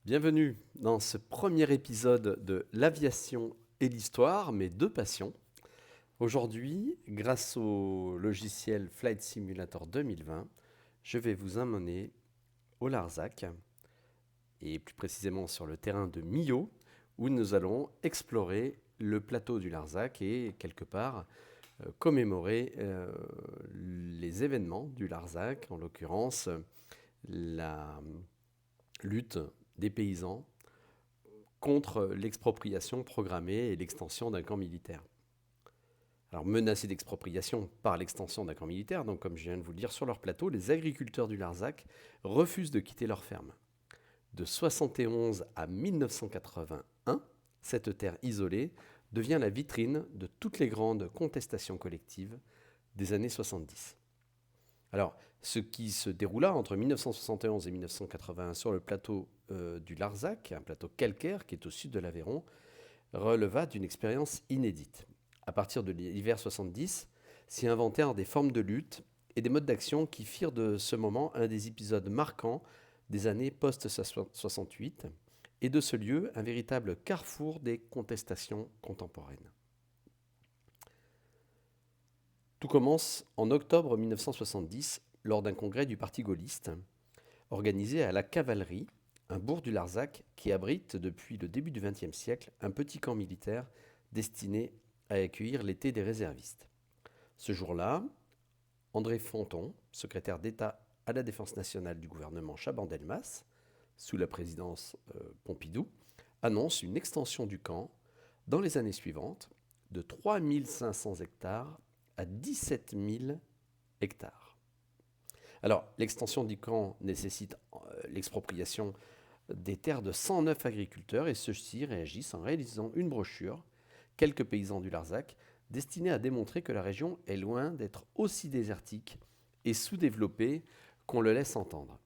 Bienvenue dans ce premier épisode de l'aviation et l'histoire, mes deux passions. Aujourd'hui, grâce au logiciel Flight Simulator 2020, je vais vous emmener au Larzac, et plus précisément sur le terrain de Millau, où nous allons explorer le plateau du Larzac et quelque part commémorer les événements du Larzac, en l'occurrence la lutte des paysans contre l'expropriation programmée et l'extension d'un camp militaire. Alors menacés d'expropriation par l'extension d'un camp militaire, donc comme je viens de vous le dire, sur leur plateau, les agriculteurs du Larzac refusent de quitter leur ferme. De 71 à 1981, cette terre isolée devient la vitrine de toutes les grandes contestations collectives des années 70. Alors, ce qui se déroula entre 1971 et 1981 sur le plateau du Larzac, un plateau calcaire qui est au sud de l'Aveyron, releva d'une expérience inédite. À partir de l'hiver 70, s'y inventèrent des formes de lutte et des modes d'action qui firent de ce moment un des épisodes marquants des années post-68 et de ce lieu un véritable carrefour des contestations contemporaines. Tout commence en octobre 1970 lors d'un congrès du Parti gaulliste organisé à la Cavalerie, un bourg du Larzac qui abrite depuis le début du XXe siècle un petit camp militaire destiné à accueillir l'été des réservistes. Ce jour-là, André Fonton, secrétaire d'État à la Défense nationale du gouvernement Chaban-Delmas, sous la présidence Pompidou, annonce une extension du camp dans les années suivantes de 3 500 hectares à 17 000 hectares. Alors, l'extension du camp nécessite l'expropriation des terres de 109 agriculteurs et ceux-ci réagissent en réalisant une brochure, Quelques paysans du Larzac, destinée à démontrer que la région est loin d'être aussi désertique et sous-développée qu'on le laisse entendre.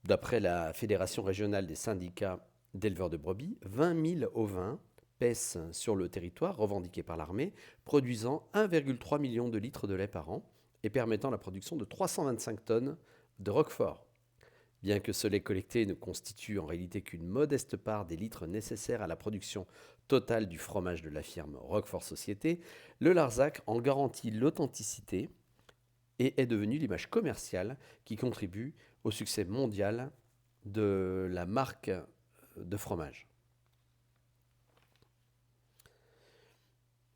D'après la Fédération régionale des syndicats d'éleveurs de brebis, 20 000 ovins paissent sur le territoire revendiqué par l'armée, produisant 1,3 million de litres de lait par an et permettant la production de 325 tonnes de roquefort. Bien que ce lait collecté ne constitue en réalité qu'une modeste part des litres nécessaires à la production totale du fromage de la firme Roquefort Société, le Larzac en garantit l'authenticité et est devenu l'image commerciale qui contribue au succès mondial de la marque de fromage.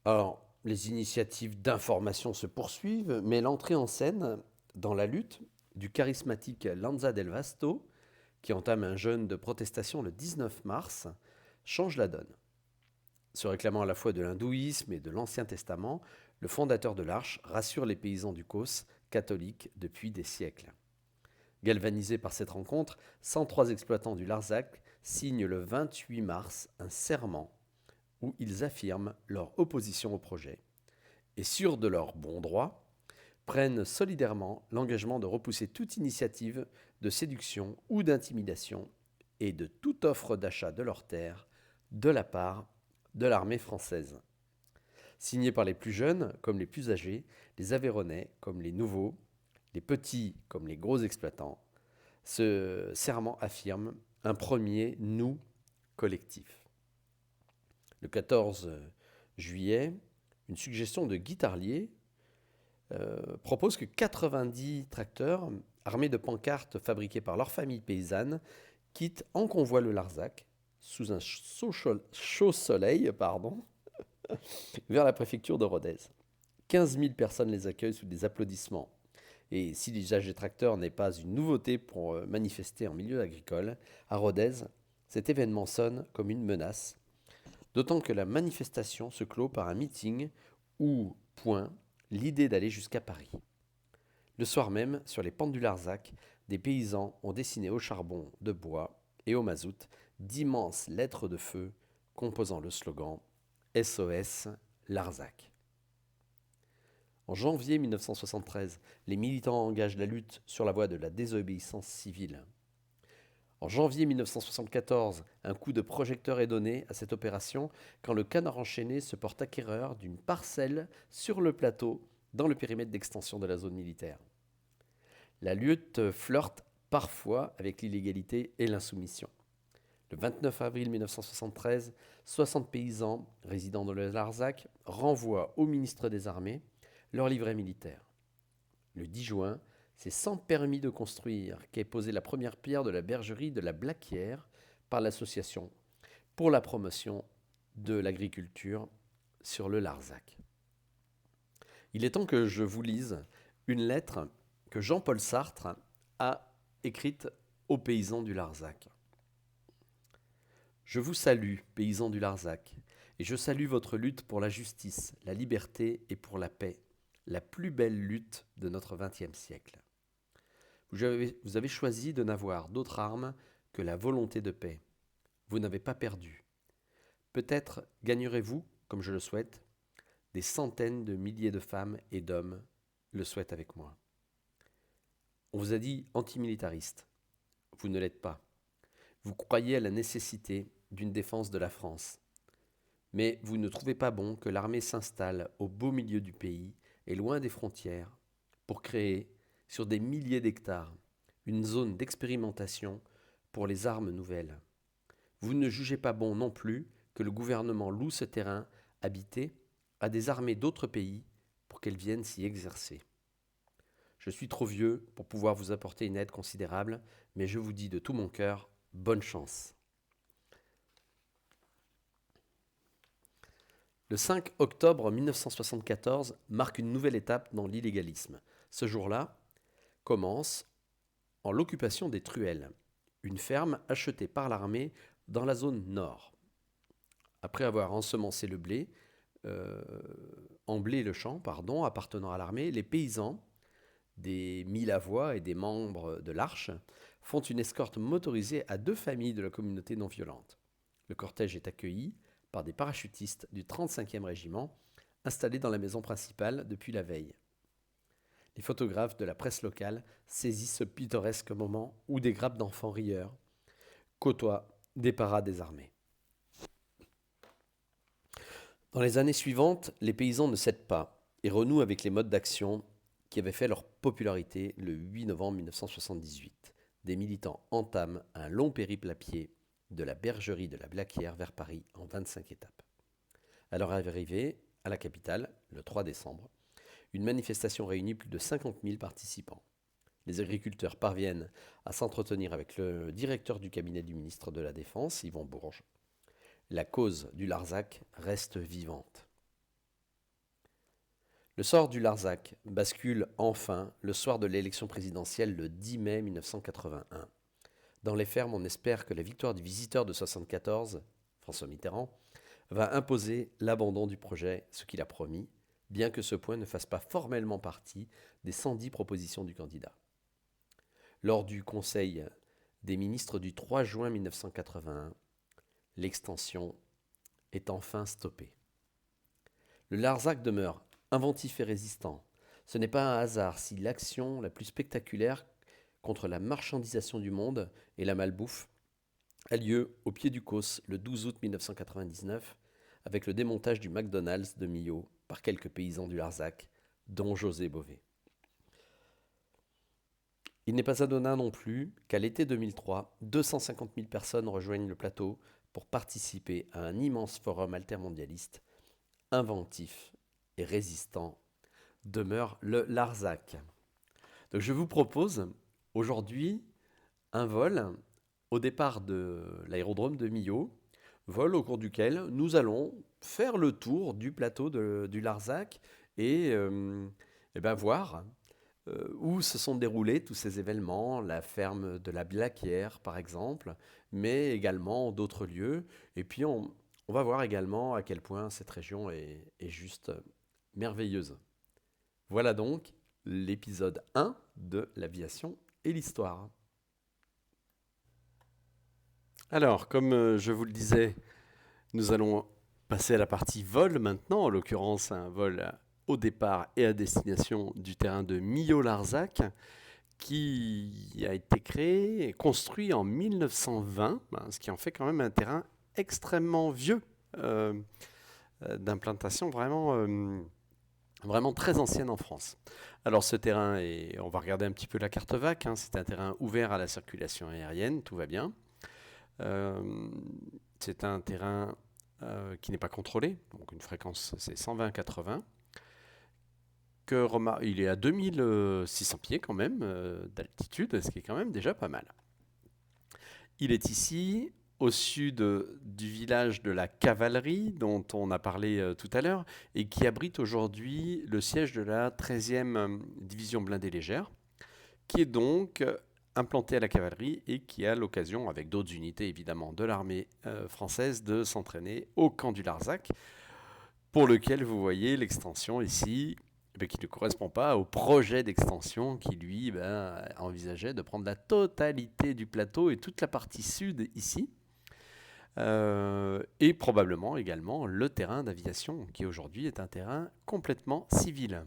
Alors, les initiatives d'information se poursuivent, mais l'entrée en scène dans la lutte du charismatique Lanza del Vasto, qui entame un jeûne de protestation le 19 mars, change la donne. Se réclamant à la fois de l'hindouisme et de l'Ancien Testament, le fondateur de l'Arche rassure les paysans du Causse, catholiques depuis des siècles. Galvanisés par cette rencontre, 103 exploitants du Larzac signent le 28 mars un serment où ils affirment leur opposition au projet et, sûrs de leur bon droit, prennent solidairement l'engagement de repousser toute initiative de séduction ou d'intimidation et de toute offre d'achat de leurs terres de la part de l'armée française. Signés par les plus jeunes comme les plus âgés, les Aveyronnais comme les nouveaux, les petits comme les gros exploitants, ce serment affirme un premier nous collectif. Le 14 juillet, une suggestion de Guy Tarlier propose que 90 tracteurs, armés de pancartes fabriquées par leurs familles paysannes, quittent en convoi le Larzac, sous un chaud soleil, vers la préfecture de Rodez. 15 000 personnes les accueillent sous des applaudissements. Et si l'usage des tracteurs n'est pas une nouveauté pour manifester en milieu agricole, à Rodez, cet événement sonne comme une menace, d'autant que la manifestation se clôt par un meeting où point l'idée d'aller jusqu'à Paris. Le soir même, sur les pentes du Larzac, des paysans ont dessiné au charbon de bois et au mazout d'immenses lettres de feu composant le slogan SOS Larzac. En janvier 1973, les militants engagent la lutte sur la voie de la désobéissance civile. En janvier 1974, un coup de projecteur est donné à cette opération quand le Canard enchaîné se porte acquéreur d'une parcelle sur le plateau dans le périmètre d'extension de la zone militaire. La lutte flirte parfois avec l'illégalité et l'insoumission. Le 29 avril 1973, 60 paysans résidant dans le Larzac renvoient au ministre des Armées leur livret militaire. Le 10 juin, c'est sans permis de construire qu'est posée la première pierre de la bergerie de la Blaquière par l'association pour la promotion de l'agriculture sur le Larzac. Il est temps que je vous lise une lettre que Jean-Paul Sartre a écrite aux paysans du Larzac. Je vous salue, paysans du Larzac, et je salue votre lutte pour la justice, la liberté et pour la paix, la plus belle lutte de notre XXe siècle. Vous avez choisi de n'avoir d'autre arme que la volonté de paix. Vous n'avez pas perdu. Peut-être gagnerez-vous, comme je le souhaite, des centaines de milliers de femmes et d'hommes le souhaitent avec moi. On vous a dit antimilitariste. Vous ne l'êtes pas. Vous croyez à la nécessité d'une défense de la France. Mais vous ne trouvez pas bon que l'armée s'installe au beau milieu du pays et loin des frontières pour créer, sur des milliers d'hectares, une zone d'expérimentation pour les armes nouvelles. Vous ne jugez pas bon non plus que le gouvernement loue ce terrain habité à des armées d'autres pays pour qu'elles viennent s'y exercer. Je suis trop vieux pour pouvoir vous apporter une aide considérable, mais je vous dis de tout mon cœur, bonne chance. Le 5 octobre 1974 marque une nouvelle étape dans l'illégalisme. Ce jour-là commence en l'occupation des Truelles, une ferme achetée par l'armée dans la zone nord. Après avoir ensemencé le blé, emblé le champ, appartenant à l'armée, les paysans, des Milavois et des membres de l'Arche, font une escorte motorisée à 2 familles de la communauté non violente. Le cortège est accueilli par des parachutistes du 35e régiment, installés dans la maison principale depuis la veille. Les photographes de la presse locale saisissent ce pittoresque moment où des grappes d'enfants rieurs côtoient des parades des armées. Dans les années suivantes, les paysans ne cèdent pas et renouent avec les modes d'action qui avaient fait leur popularité le 8 novembre 1978. Des militants entament un long périple à pied de la bergerie de la Blaquière vers Paris en 25 étapes. À leur arrivée à la capitale, le 3 décembre, une manifestation réunit plus de 50 000 participants. Les agriculteurs parviennent à s'entretenir avec le directeur du cabinet du ministre de la Défense, Yvon Bourges. La cause du Larzac reste vivante. Le sort du Larzac bascule enfin le soir de l'élection présidentielle le 10 mai 1981. Dans les fermes, on espère que la victoire du visiteur de 1974, François Mitterrand, va imposer l'abandon du projet, ce qu'il a promis, bien que ce point ne fasse pas formellement partie des 110 propositions du candidat. Lors du Conseil des ministres du 3 juin 1981, l'extension est enfin stoppée. Le Larzac demeure inventif et résistant. Ce n'est pas un hasard si l'action la plus spectaculaire contre la marchandisation du monde et la malbouffe a lieu au pied du Causse le 12 août 1999 avec le démontage du McDonald's de Millau par quelques paysans du Larzac, dont José Bové. Il n'est pas anodin non plus qu'à l'été 2003, 250 000 personnes rejoignent le plateau pour participer à un immense forum altermondialiste. Inventif et résistant demeure le Larzac. Donc je vous propose aujourd'hui un vol au départ de l'aérodrome de Millau, vol au cours duquel nous allons faire le tour du plateau du Larzac et voir où se sont déroulés tous ces événements, la ferme de la Blaquière par exemple, mais également d'autres lieux. Et puis on va voir également à quel point cette région est juste merveilleuse. Voilà donc l'épisode 1 de l'aviation et l'histoire. Alors, comme je vous le disais, nous allons passer à la partie vol maintenant, en l'occurrence un vol au départ et à destination du terrain de Millau-Larzac, qui a été créé et construit en 1920, ce qui en fait quand même un terrain extrêmement vieux, d'implantation vraiment très ancienne en France. Alors ce terrain, on va regarder un petit peu la carte VAC, hein, c'est un terrain ouvert à la circulation aérienne, tout va bien. Euh, c'est un terrain qui n'est pas contrôlé, donc une fréquence c'est 120-80. Il est à 2600 pieds quand même d'altitude, ce qui est quand même déjà pas mal. Il est ici, au sud du village de la Cavalerie, dont on a parlé tout à l'heure, et qui abrite aujourd'hui le siège de la 13e division blindée légère, qui est donc implantée à la Cavalerie et qui a l'occasion, avec d'autres unités évidemment de l'armée française, de s'entraîner au camp du Larzac, pour lequel vous voyez l'extension ici, qui ne correspond pas au projet d'extension qui, lui, envisageait de prendre la totalité du plateau et toute la partie sud ici, et probablement également le terrain d'aviation, qui aujourd'hui est un terrain complètement civil.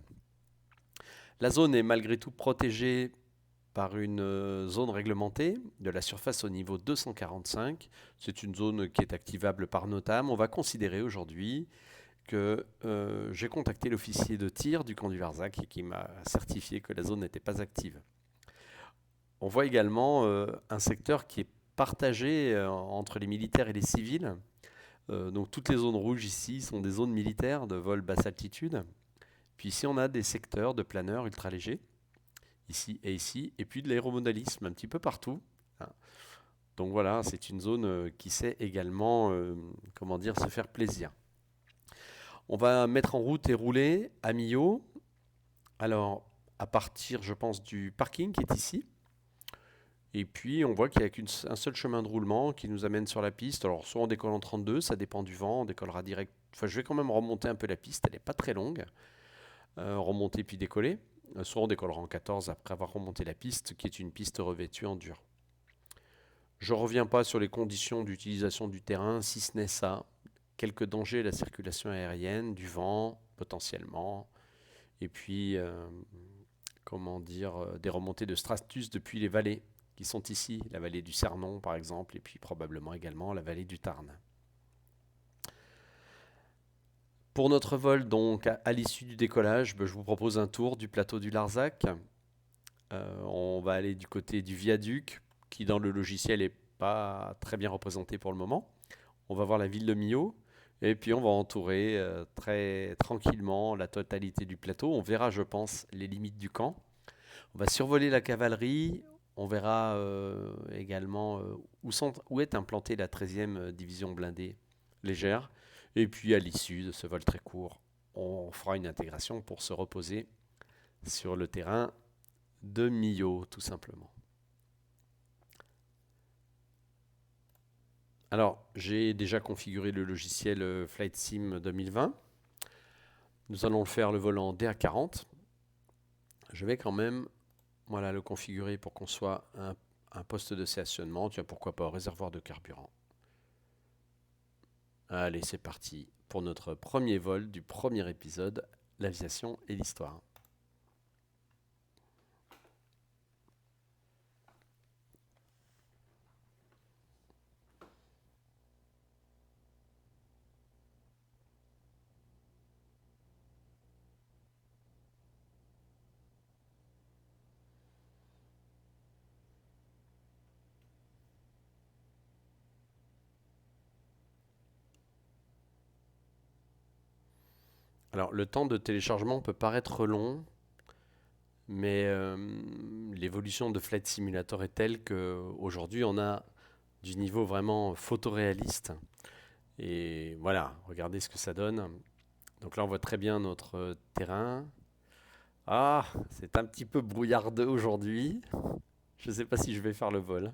La zone est malgré tout protégée par une zone réglementée de la surface au niveau 245. C'est une zone qui est activable par NOTAM. On va considérer aujourd'hui que j'ai contacté l'officier de tir du camp du Larzac et qui m'a certifié que la zone n'était pas active. On voit également un secteur qui est partagé entre les militaires et les civils. Donc toutes les zones rouges ici sont des zones militaires de vol basse altitude. Puis ici on a des secteurs de planeurs ultra légers, ici, et puis de l'aéromodalisme un petit peu partout. Donc voilà, c'est une zone qui sait également se faire plaisir. On va mettre en route et rouler à Millau. Alors, à partir, je pense, du parking qui est ici. Et puis, on voit qu'il n'y a qu'un seul chemin de roulement qui nous amène sur la piste. Alors, soit on décolle en 32, ça dépend du vent, on décollera direct. Enfin, je vais quand même remonter un peu la piste, elle n'est pas très longue. Remonter puis décoller. Soit on décollera en 14 après avoir remonté la piste, qui est une piste revêtue en dur. Je ne reviens pas sur les conditions d'utilisation du terrain, si ce n'est ça. Quelques dangers à la circulation aérienne, du vent potentiellement, et puis des remontées de stratus depuis les vallées qui sont ici, la vallée du Cernon par exemple, et puis probablement également la vallée du Tarn. Pour notre vol, donc, à l'issue du décollage, je vous propose un tour du plateau du Larzac. On va aller du côté du viaduc, qui dans le logiciel n'est pas très bien représenté pour le moment. On va voir la ville de Millau. Et puis on va entourer très tranquillement la totalité du plateau. On verra, je pense, les limites du camp. On va survoler la cavalerie. On verra également où est implantée la 13e division blindée légère. Et puis à l'issue de ce vol très court, on fera une intégration pour se reposer sur le terrain de Millau, tout simplement. Alors, j'ai déjà configuré le logiciel Flight Sim 2020. Nous allons le faire le vol en DA40. Je vais quand même le configurer pour qu'on soit un poste de stationnement. Tiens, pourquoi pas, réservoir de carburant. Allez, c'est parti pour notre premier vol du premier épisode, l'aviation et l'histoire. Alors, le temps de téléchargement peut paraître long, mais l'évolution de Flight Simulator est telle qu'aujourd'hui, on a du niveau vraiment photoréaliste. Et voilà, regardez ce que ça donne. Donc là, on voit très bien notre terrain. Ah, c'est un petit peu brouillardeux aujourd'hui. Je ne sais pas si je vais faire le vol.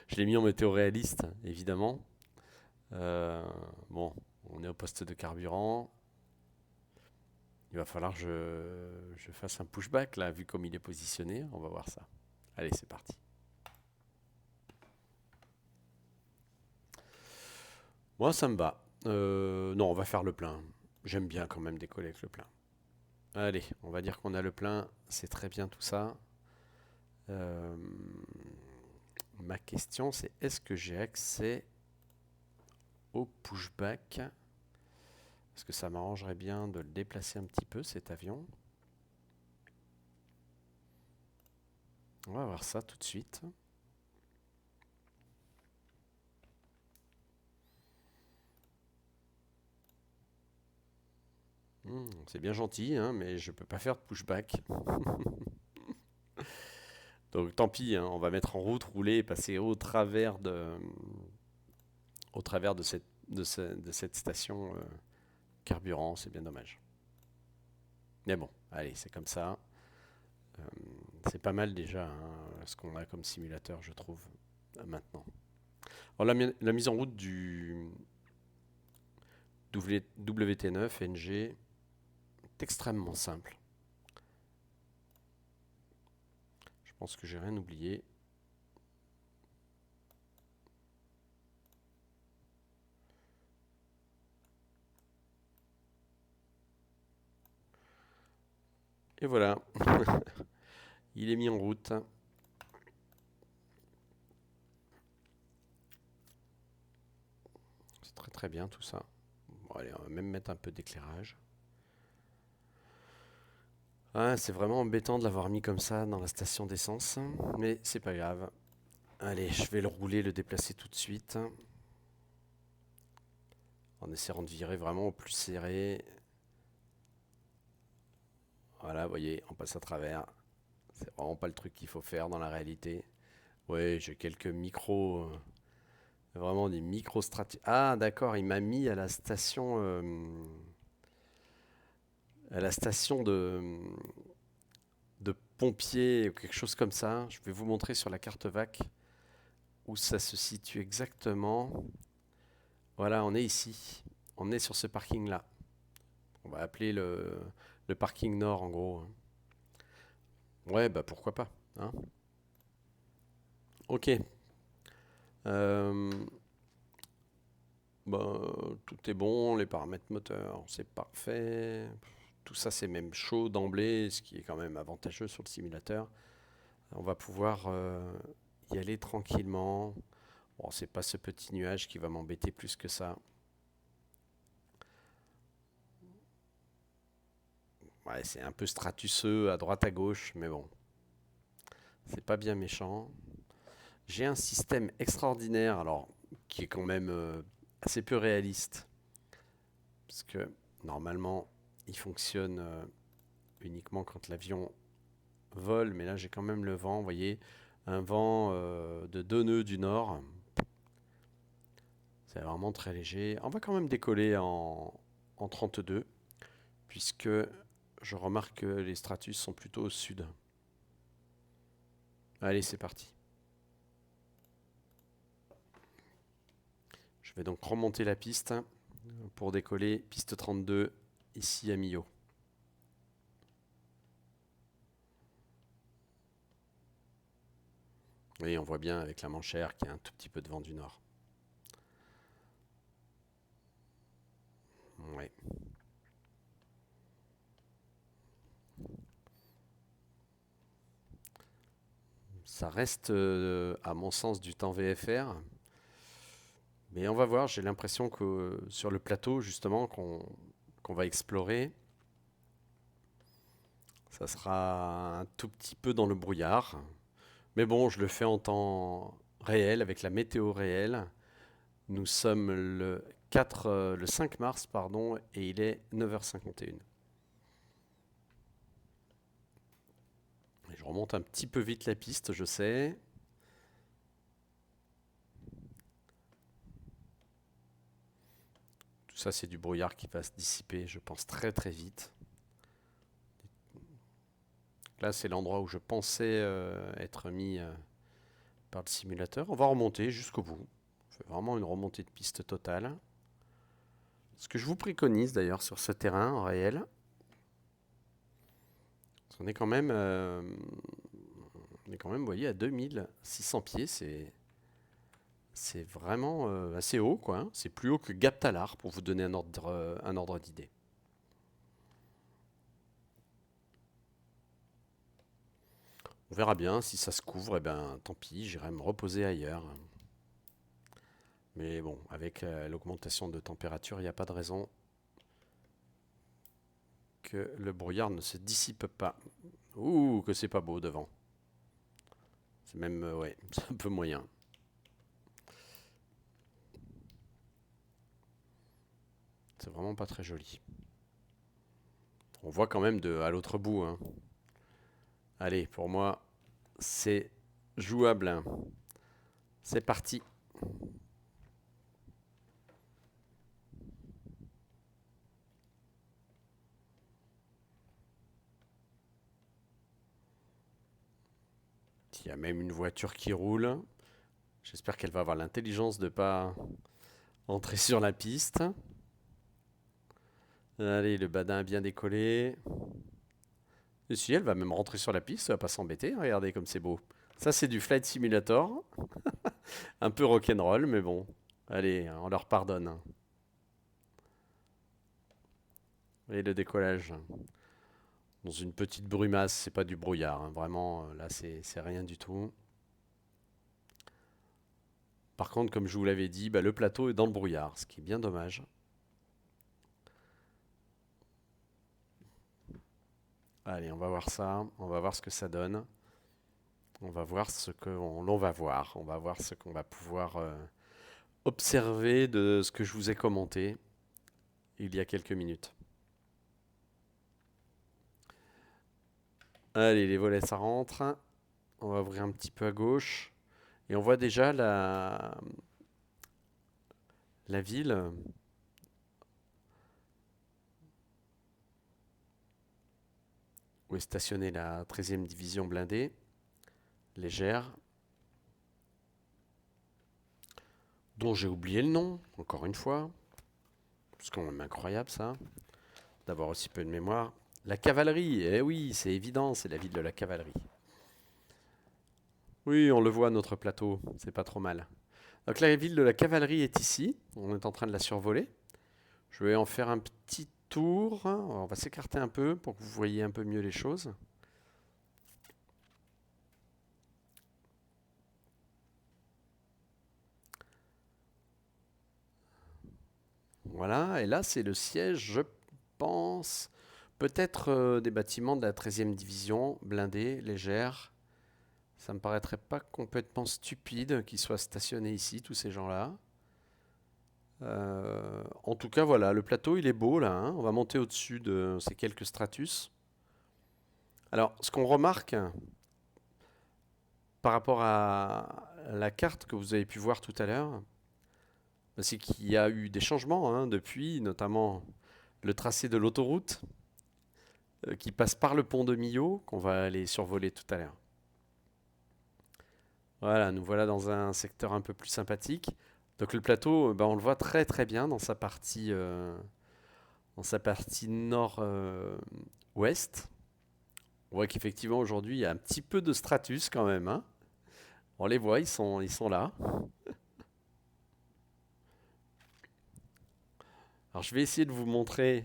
Je l'ai mis en météo réaliste, évidemment. Bon, on est au poste de carburant. Il va falloir que je fasse un pushback, là, vu comme il est positionné. On va voir ça. Allez, c'est parti. Moi, ça me va. Non, on va faire le plein. J'aime bien quand même décoller avec le plein. Allez, on va dire qu'on a le plein. C'est très bien tout ça. Ma question, c'est est-ce que j'ai accès au pushback? Parce que ça m'arrangerait bien de le déplacer un petit peu, cet avion. On va voir ça tout de suite. C'est bien gentil, hein, mais je peux pas faire de pushback. Donc tant pis, hein, on va mettre en route, rouler et passer au travers de cette station carburant. C'est bien dommage. Mais bon, allez, c'est comme ça. Euh, c'est pas mal déjà, hein, ce qu'on a comme simulateur, je trouve, maintenant. Alors, la mise en route du WT9 NG est extrêmement simple. Je pense que j'ai rien oublié. Et voilà, il est mis en route. C'est très très bien tout ça. Bon, allez, on va même mettre un peu d'éclairage. Ah, c'est vraiment embêtant de l'avoir mis comme ça dans la station d'essence, mais c'est pas grave. Allez, je vais le rouler, le déplacer tout de suite, en essayant de virer vraiment au plus serré. Voilà, vous voyez, on passe à travers. C'est vraiment pas le truc qu'il faut faire dans la réalité. Ouais, j'ai quelques micros, vraiment des micro strati. Ah, d'accord, il m'a mis à la station de pompiers ou quelque chose comme ça. Je vais vous montrer sur la carte VAC où ça se situe exactement. Voilà, on est ici. On est sur ce parking-là. On va appeler le parking nord en gros. Ouais, bah pourquoi pas, hein. Ok. Euh, bah, tout est bon, les paramètres moteurs, c'est parfait. Tout ça, c'est même chaud d'emblée, ce qui est quand même avantageux sur le simulateur. On va pouvoir y aller tranquillement. Bon, c'est pas ce petit nuage qui va m'embêter plus que ça. Ouais, c'est un peu stratuseux à droite à gauche, mais bon, c'est pas bien méchant. J'ai un système extraordinaire, alors qui est quand même assez peu réaliste, parce que normalement, il fonctionne uniquement quand l'avion vole, mais là j'ai quand même le vent, vous voyez, un vent de 2 nœuds du nord. C'est vraiment très léger. On va quand même décoller en 32, puisque je remarque que les stratus sont plutôt au sud. Allez, c'est parti. Je vais donc remonter la piste pour décoller, piste 32, ici à Millau. Oui, on voit bien avec la Manchère qu'il y a un tout petit peu de vent du nord. Ouais. Ça reste, à mon sens, du temps VFR. Mais on va voir, j'ai l'impression que sur le plateau, justement, qu'on va explorer, ça sera un tout petit peu dans le brouillard. Mais bon, je le fais en temps réel, avec la météo réelle. Nous sommes le 5 mars, pardon, et il est 9h51. Et je remonte un petit peu vite la piste, je sais. Tout ça, c'est du brouillard qui va se dissiper, je pense, très très vite. Là, c'est l'endroit où je pensais être mis par le simulateur. On va remonter jusqu'au bout. Je fais vraiment une remontée de piste totale. Ce que je vous préconise d'ailleurs sur ce terrain en réel, parce qu'on est quand même, vous voyez, à 2600 pieds. C'est vraiment assez haut, quoi, hein. C'est plus haut que Gap Talar, pour vous donner un ordre d'idée. On verra bien. Si ça se couvre, eh ben, tant pis, j'irai me reposer ailleurs. Mais bon, avec l'augmentation de température, il n'y a pas de raison que le brouillard ne se dissipe pas. Ouh, que c'est pas beau devant. C'est même, ouais, c'est un peu moyen. C'est vraiment pas très joli. On voit quand même à l'autre bout, hein. Allez, pour moi, c'est jouable, hein. C'est parti. Il y a même une voiture qui roule. J'espère qu'elle va avoir l'intelligence de ne pas entrer sur la piste. Allez, le badin a bien décollé. Et si, elle va même rentrer sur la piste, elle va pas s'embêter. Regardez comme c'est beau. Ça, c'est du Flight Simulator. Un peu rock'n'roll, mais bon. Allez, on leur pardonne. Et le décollage. Dans une petite brumasse, c'est pas du brouillard, hein. Vraiment, là, c'est rien du tout. Par contre, comme je vous l'avais dit, bah, le plateau est dans le brouillard, ce qui est bien dommage. Allez, on va voir ça. On va voir ce que ça donne. On va voir ce que l'on va voir. On va voir ce qu'on va pouvoir observer de ce que je vous ai commenté il y a quelques minutes. Allez, les volets, ça rentre. On va ouvrir un petit peu à gauche. Et on voit déjà la ville. Où est stationnée la 13e division blindée. Légère. Dont j'ai oublié le nom, encore une fois. C'est quand même incroyable ça, d'avoir aussi peu de mémoire. La cavalerie, eh oui, c'est évident, c'est la ville de la cavalerie. Oui, on le voit, notre plateau, c'est pas trop mal. Donc la ville de la cavalerie est ici, on est en train de la survoler. Je vais en faire un petit tour, on va s'écarter un peu pour que vous voyez un peu mieux les choses. Voilà, et là c'est le siège, je pense, peut-être des bâtiments de la 13e division, blindés, légères. Ça me paraîtrait pas complètement stupide qu'ils soient stationnés ici, tous ces gens-là. En tout cas, voilà, le plateau, il est beau là, hein. On va monter au-dessus de ces quelques stratus. Alors, ce qu'on remarque par rapport à la carte que vous avez pu voir tout à l'heure, c'est qu'il y a eu des changements hein, depuis, notamment le tracé de l'autoroute qui passe par le pont de Millau, qu'on va aller survoler tout à l'heure. Voilà, nous voilà dans un secteur un peu plus sympathique. Donc le plateau, on le voit très très bien dans sa partie nord-ouest. On voit qu'effectivement aujourd'hui il y a un petit peu de stratus quand même, hein. On les voit, ils sont là. Alors je vais essayer de vous montrer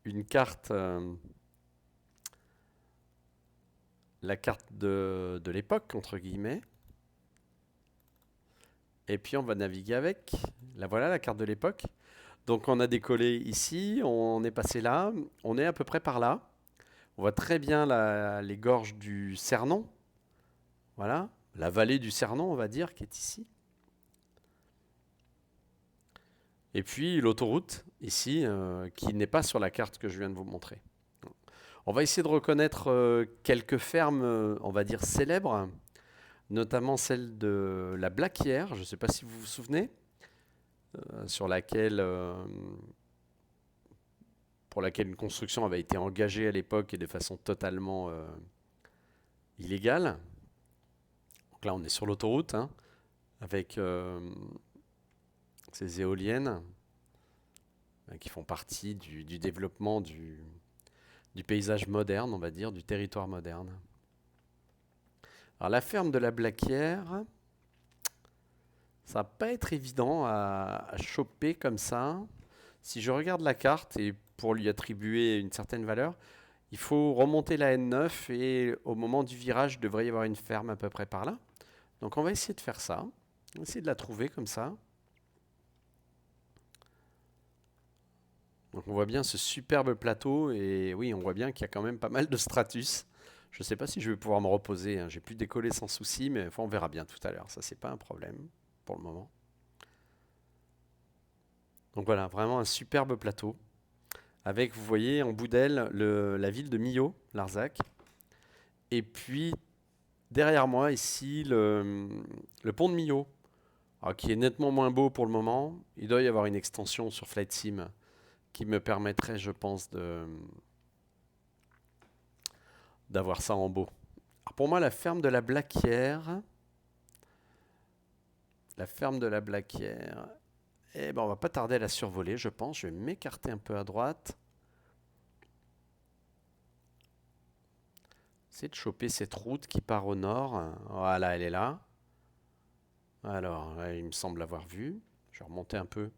une carte, la carte de l'époque entre guillemets. Et puis on va naviguer avec. Là voilà la carte de l'époque. Donc on a décollé ici, on est passé là, on est à peu près par là. On voit très bien les gorges du Cernon. Voilà, la vallée du Cernon, on va dire, qui est ici. Et puis l'autoroute, ici, qui n'est pas sur la carte que je viens de vous montrer. On va essayer de reconnaître quelques fermes, on va dire, célèbres, notamment celle de la Blaquière, je ne sais pas si vous vous souvenez, sur laquelle, pour laquelle une construction avait été engagée à l'époque et de façon totalement illégale. Donc là, on est sur l'autoroute, hein, avec ces éoliennes qui font partie du développement du paysage moderne, on va dire, du territoire moderne. Alors la ferme de la Blaquière, ça va pas être évident à choper comme ça. Si je regarde la carte et pour lui attribuer une certaine valeur, il faut remonter la N9 et au moment du virage, il devrait y avoir une ferme à peu près par là. Donc on va essayer de faire ça. On va essayer de la trouver comme ça. Donc on voit bien ce superbe plateau et oui, on voit bien qu'il y a quand même pas mal de stratus. Je ne sais pas si je vais pouvoir me reposer, hein. J'ai pu décoller sans souci, mais enfin, on verra bien tout à l'heure. Ça, c'est pas un problème pour le moment. Donc voilà, vraiment un superbe plateau. Avec, vous voyez, en bout d'aile, la ville de Millau, Larzac. Et puis, derrière moi, ici, le pont de Millau, alors, qui est nettement moins beau pour le moment. Il doit y avoir une extension sur Flight Sim qui me permettrait, je pense, d'avoir ça en beau. Alors pour moi, la ferme de la Blaquière, eh ben, on va pas tarder à la survoler, je pense. Je vais m'écarter un peu à droite. Essayer de choper cette route qui part au nord. Voilà, elle est là. Alors, là, il me semble l'avoir vue. Je vais remonter un peu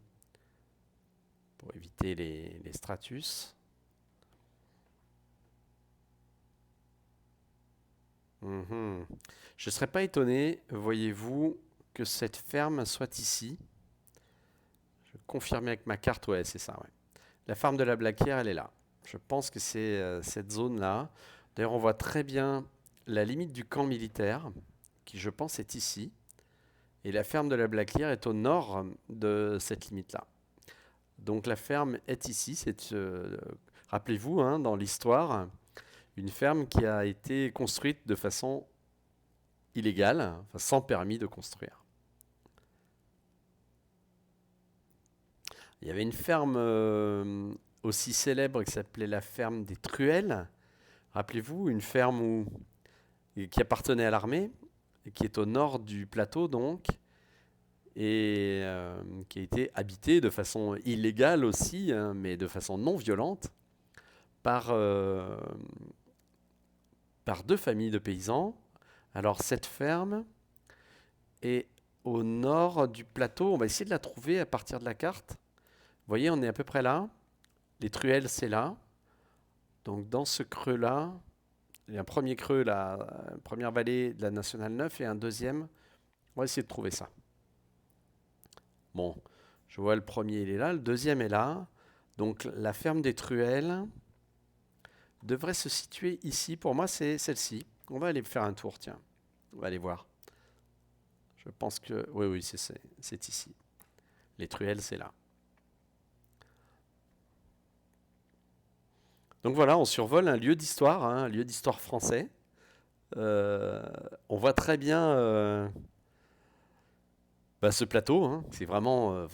pour éviter les stratus. Mhm. Je ne serais pas étonné, voyez-vous, que cette ferme soit ici. Je vais confirmer avec ma carte, ouais, c'est ça, ouais. La ferme de la Blaquière, elle est là. Je pense que c'est cette zone-là. D'ailleurs, on voit très bien la limite du camp militaire, qui je pense est ici. Et la ferme de la Blaquière est au nord de cette limite-là. Donc la ferme est ici. Rappelez-vous, hein, dans l'histoire, une ferme qui a été construite de façon illégale, enfin, sans permis de construire. Il y avait une ferme aussi célèbre qui s'appelait la ferme des Truelles. Rappelez-vous, une ferme qui appartenait à l'armée, et qui est au nord du plateau donc, et qui a été habitée de façon illégale aussi, hein, mais de façon non violente, par, euh, par deux familles de paysans. Alors cette ferme est au nord du plateau. On va essayer de la trouver à partir de la carte. Vous voyez, on est à peu près là. Les Truelles, c'est là. Donc dans ce creux-là, il y a un premier creux, la première vallée de la Nationale 9 et un deuxième. On va essayer de trouver ça. Bon, je vois le premier, il est là. Le deuxième est là. Donc la ferme des Truelles devrait se situer ici. Pour moi, c'est celle-ci. On va aller faire un tour, tiens. On va aller voir. Je pense que... Oui, oui, c'est ici. Les Truelles, c'est là. Donc voilà, on survole un lieu d'histoire, hein, un lieu d'histoire français. Euh, on voit très bien ce plateau, hein. C'est vraiment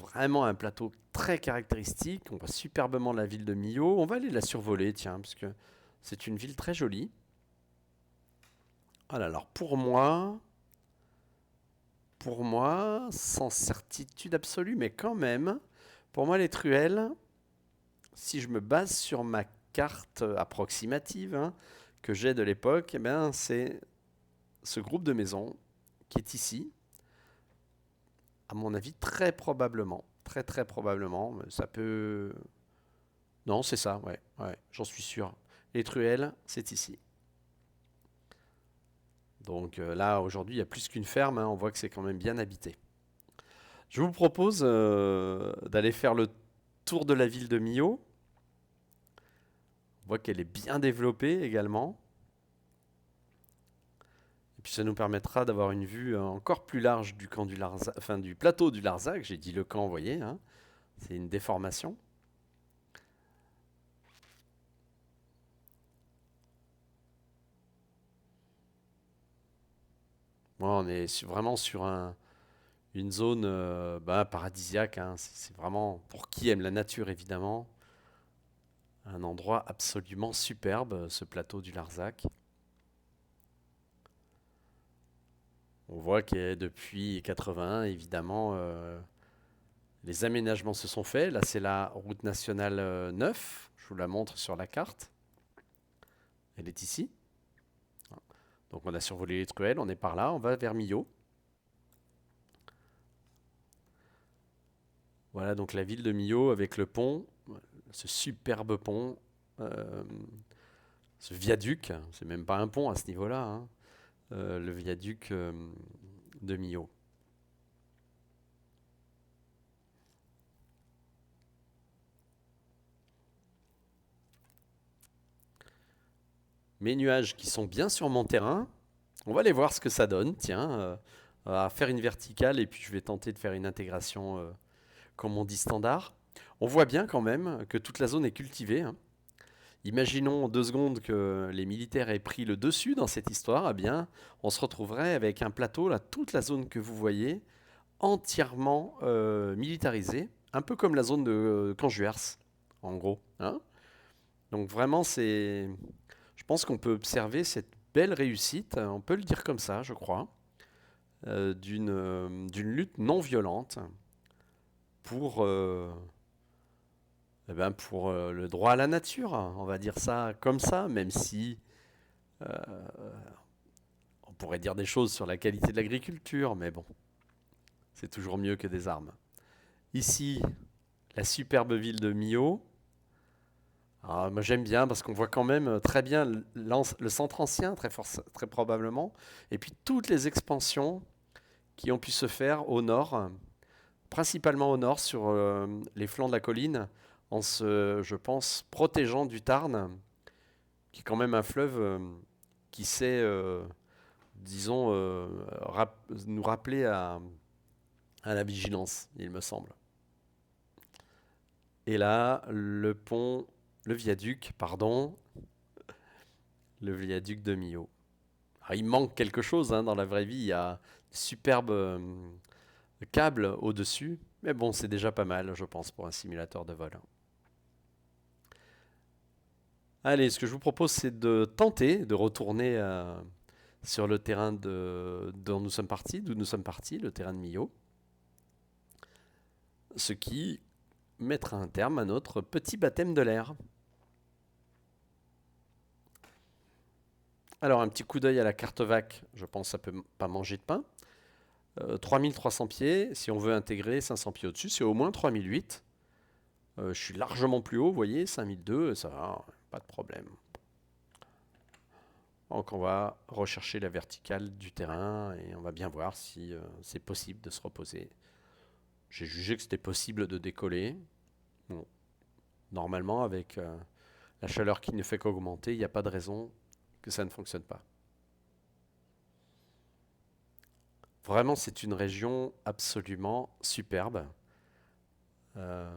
un plateau très caractéristique. On voit superbement la ville de Millau. On va aller la survoler, tiens, parce que c'est une ville très jolie. Voilà, alors pour moi, sans certitude absolue, mais quand même, pour moi, les Truelles, si je me base sur ma carte approximative, hein, que j'ai de l'époque, eh ben, c'est ce groupe de maisons qui est ici, à mon avis, très probablement. Très très probablement. Ça peut. Non, c'est ça, ouais, ouais, j'en suis sûr. Les Truelles, c'est ici. Donc là, aujourd'hui, il y a plus qu'une ferme, hein, on voit que c'est quand même bien habité. Je vous propose d'aller faire le tour de la ville de Millau. On voit qu'elle est bien développée également. Et puis ça nous permettra d'avoir une vue encore plus large du camp du Larzac, enfin du plateau du Larzac. J'ai dit le camp, vous voyez, hein. C'est une déformation. Bon, on est vraiment sur une zone paradisiaque, hein. C'est vraiment, pour qui aime la nature évidemment, un endroit absolument superbe, ce plateau du Larzac. On voit que depuis 81, évidemment, les aménagements se sont faits. Là, c'est la route nationale 9. Je vous la montre sur la carte. Elle est ici. Donc, on a survolé les Truelles. On est par là. On va vers Millau. Voilà donc la ville de Millau avec le pont. Ce superbe pont. euh, Ce viaduc. C'est même pas un pont à ce niveau-là, hein. Le viaduc de Millau. mes nuages qui sont bien sur mon terrain. On va aller voir ce que ça donne. Tiens, on va faire une verticale et puis je vais tenter de faire une intégration comme on dit standard. On voit bien quand même que toute la zone est cultivée, hein. Imaginons 2 secondes que les militaires aient pris le dessus dans cette histoire, eh bien, on se retrouverait avec un plateau, là, toute la zone que vous voyez, entièrement militarisée, un peu comme la zone de Canjuers, en gros, hein. Donc vraiment, je pense qu'on peut observer cette belle réussite, on peut le dire comme ça, je crois, d'une lutte non violente pour, pour le droit à la nature, on va dire ça comme ça, même si on pourrait dire des choses sur la qualité de l'agriculture, mais bon, c'est toujours mieux que des armes. Ici, la superbe ville de Millau. Ah, moi j'aime bien parce qu'on voit quand même très bien le centre ancien, très probablement, et puis toutes les expansions qui ont pu se faire au nord, principalement au nord sur les flancs de la colline, en se, je pense, protégeant du Tarn, qui est quand même un fleuve qui sait, disons, nous rappeler à la vigilance, il me semble. Et là, le viaduc, pardon, le viaduc de Millau. Alors, il manque quelque chose hein, dans la vraie vie, il y a de superbes câbles au-dessus, mais bon, c'est déjà pas mal, je pense, pour un simulateur de vol. Allez, ce que je vous propose, c'est de tenter de retourner sur le terrain d'où nous sommes partis, le terrain de Millau. Ce qui mettra un terme à notre petit baptême de l'air. Alors, un petit coup d'œil à la carte VAC, je pense que ça peut pas manger de pain. 3300 pieds, si on veut intégrer 500 pieds au-dessus, c'est au moins 3008. Je suis largement plus haut, vous voyez, 5002, ça va, pas de problème. Donc on va rechercher la verticale du terrain et on va bien voir si c'est possible de se reposer. J'ai jugé que c'était possible de décoller. Bon, normalement, avec la chaleur qui ne fait qu'augmenter, il n'y a pas de raison que ça ne fonctionne pas. Vraiment, c'est une région absolument superbe. Euh,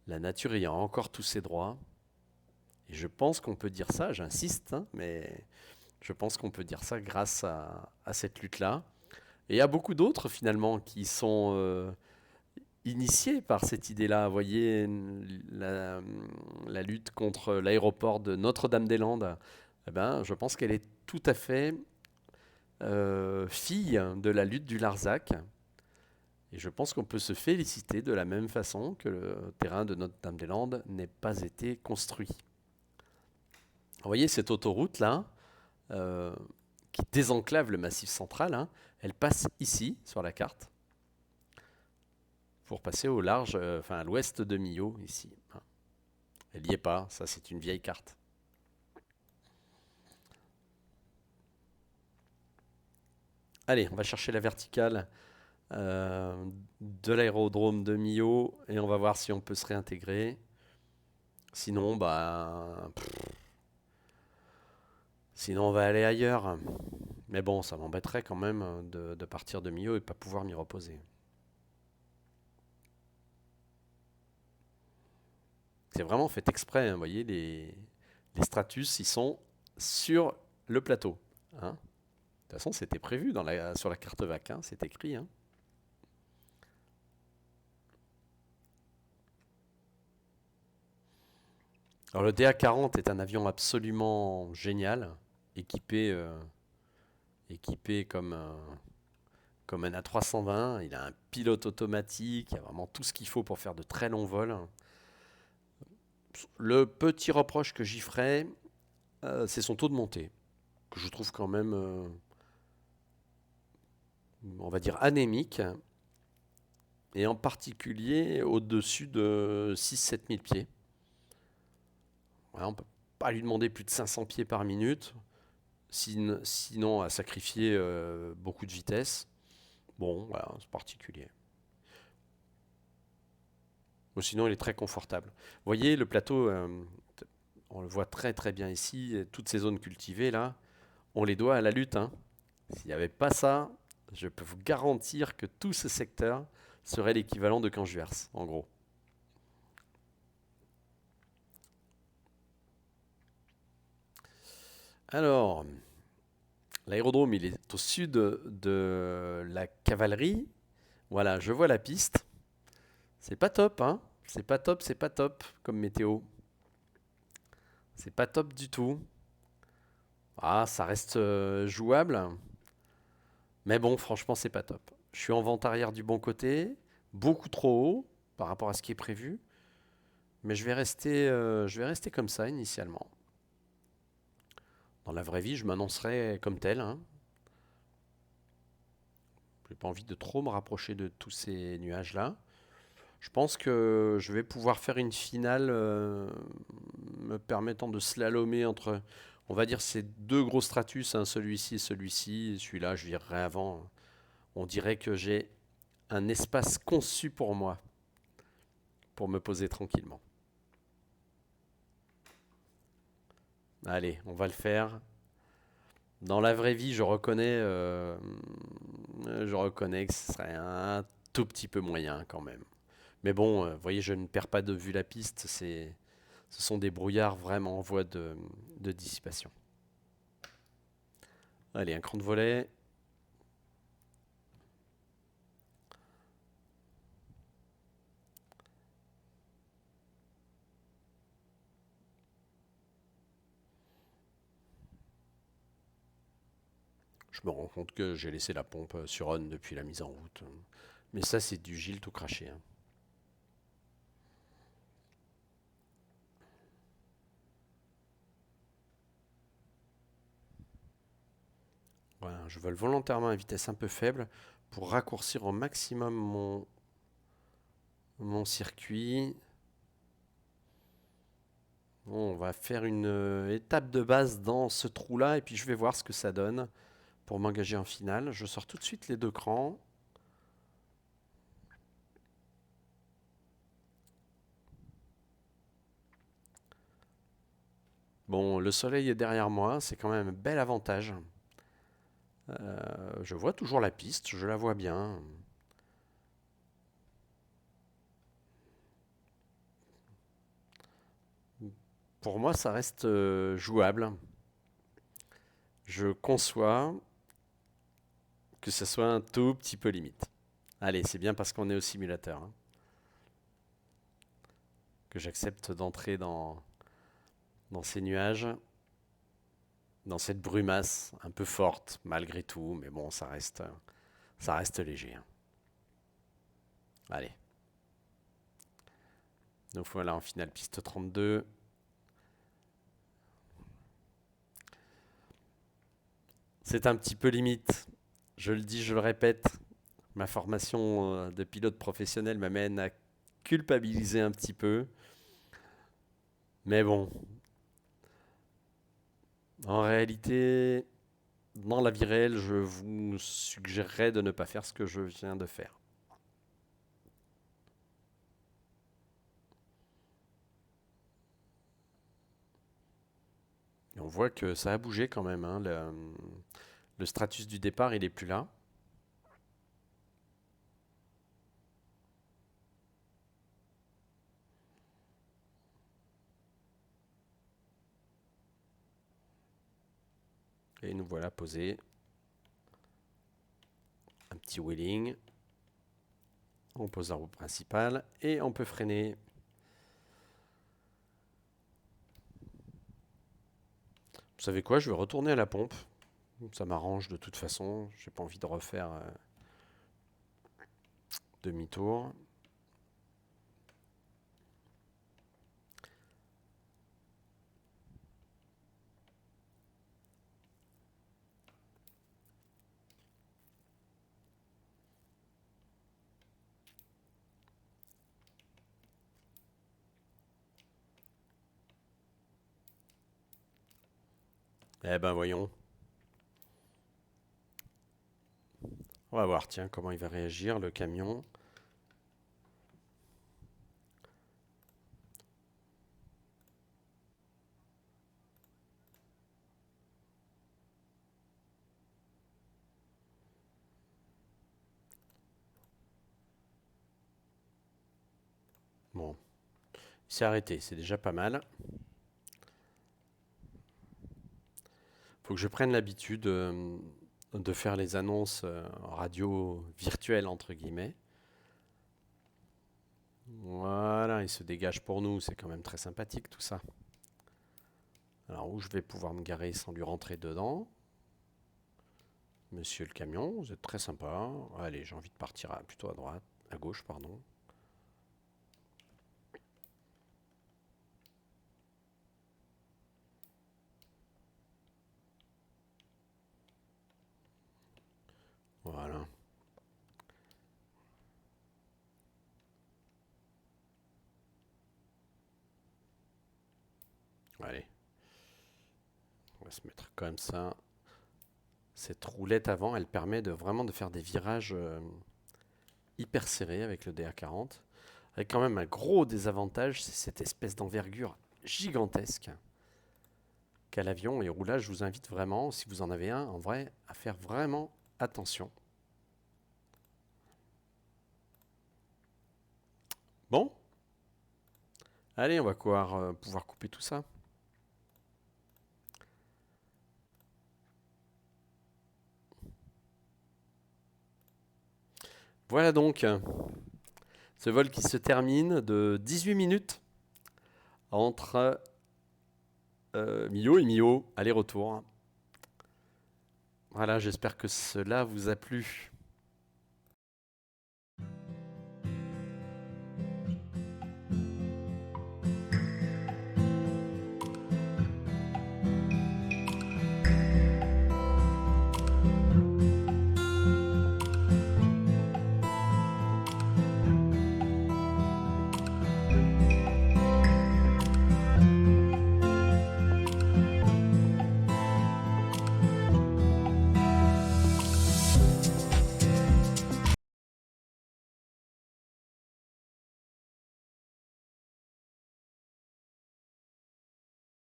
la nature y a encore tous ses droits. Et je pense qu'on peut dire ça, j'insiste, hein, mais je pense qu'on peut dire ça grâce à cette lutte-là. Et il y a beaucoup d'autres finalement qui sont initiés par cette idée-là. Vous voyez, la lutte contre l'aéroport de Notre-Dame-des-Landes, eh ben, je pense qu'elle est tout à fait fille de la lutte du Larzac. Et je pense qu'on peut se féliciter de la même façon que le terrain de Notre-Dame-des-Landes n'ait pas été construit. Vous voyez cette autoroute-là, euh, qui désenclave le Massif central, hein, elle passe ici, sur la carte, pour passer au large, enfin à l'ouest de Millau, ici, hein. Elle n'y est pas, ça c'est une vieille carte. Allez, on va chercher la verticale de l'aérodrome de Millau et on va voir si on peut se réintégrer. Sinon, sinon on va aller ailleurs. Mais bon, ça m'embêterait quand même de partir de Millau et pas pouvoir m'y reposer. C'est vraiment fait exprès, hein, vous voyez, les Stratus, ils sont sur le plateau, hein. De toute façon, c'était prévu sur la carte VAC, hein, c'est écrit, hein. Alors le DA-40 est un avion absolument génial, équipé, équipé comme un A320. Il a un pilote automatique, il y a vraiment tout ce qu'il faut pour faire de très longs vols. Le petit reproche que j'y ferais, c'est son taux de montée, que je trouve quand même, on va dire, anémique, et en particulier au-dessus de 6-7 000 pieds. Ouais, on ne peut pas lui demander plus de 500 pieds par minute, sinon à sacrifier beaucoup de vitesse. Bon, voilà, c'est particulier. Ou sinon, il est très confortable. Vous voyez, le plateau, On le voit très très bien ici. Toutes ces zones cultivées là, on les doit à la lutte, hein. S'il n'y avait pas ça, je peux vous garantir que tout ce secteur serait l'équivalent de Canjuers, en gros. Alors, l'aérodrome, il est au sud de la cavalerie. Voilà, je vois la piste. C'est pas top, hein? C'est pas top, c'est pas top comme météo. C'est pas top du tout. Ah, ça reste jouable. Mais bon, franchement, c'est pas top. Je suis en vente arrière du bon côté, beaucoup trop haut par rapport à ce qui est prévu. Mais je vais rester comme ça initialement. Dans la vraie vie, je m'annoncerai comme tel, hein. J'ai pas envie de trop me rapprocher de tous ces nuages-là. Je pense que je vais pouvoir faire une finale me permettant de slalomer entre, on va dire, ces deux gros stratus, hein, celui-ci et celui-ci. Celui-là, je virerai avant. On dirait que j'ai un espace conçu pour moi, pour me poser tranquillement. Allez, on va le faire. Dans la vraie vie, je reconnais que ce serait un tout petit peu moyen quand même. Mais bon, vous voyez, je ne perds pas de vue la piste. Ce sont des brouillards vraiment en voie de dissipation. Allez, un cran de volet. Je me rends compte que j'ai laissé la pompe sur on depuis la mise en route. Mais ça, c'est du Gilles tout craché, hein. Voilà, je vole volontairement à vitesse un peu faible pour raccourcir au maximum mon circuit. Bon, on va faire une étape de base dans ce trou-là et puis je vais voir ce que ça donne pour m'engager en finale. Je sors tout de suite les deux crans. Bon, le soleil est derrière moi, c'est quand même un bel avantage. Je vois toujours la piste, je la vois bien. Pour moi, ça reste jouable. Je conçois que ce soit un tout petit peu limite. Allez, c'est bien parce qu'on est au simulateur, hein, que j'accepte d'entrer dans ces nuages, dans cette brumasse un peu forte malgré tout, mais bon, ça reste léger, hein. Allez, donc voilà en finale piste 32. C'est un petit peu limite, je le dis, je le répète, ma formation de pilote professionnel m'amène à culpabiliser un petit peu. Mais bon, en réalité, dans la vie réelle, je vous suggérerais de ne pas faire ce que je viens de faire. Et on voit que ça a bougé quand même, hein. Le stratus du départ, il est plus là. Et nous voilà posés. Un petit wheeling. On pose la roue principale et on peut freiner. Vous savez quoi, je vais retourner à la pompe. Ça m'arrange de toute façon. J'ai pas envie de refaire demi-tour. Eh ben voyons. On va voir, tiens, comment il va réagir, le camion. Il s'est arrêté, c'est déjà pas mal. Faut que je prenne l'habitude de faire les annonces radio virtuelles, entre guillemets. Voilà, il se dégage pour nous, c'est quand même très sympathique tout ça. Alors où je vais pouvoir me garer sans lui rentrer dedans? Monsieur le camion, vous êtes très sympa. Allez, j'ai envie de partir plutôt à droite, à gauche, pardon. Voilà. Allez, on va se mettre comme ça. Cette roulette avant, elle permet de vraiment de faire des virages hyper serrés avec le DA40. Avec quand même un gros désavantage, c'est cette espèce d'envergure gigantesque qu'a l'avion. Et roulage, je vous invite vraiment, si vous en avez un, en vrai, à faire vraiment attention. Bon, allez, on va pouvoir couper tout ça. Voilà donc ce vol qui se termine de 18 minutes entre Millau et Millau, aller-retour. Voilà, j'espère que cela vous a plu.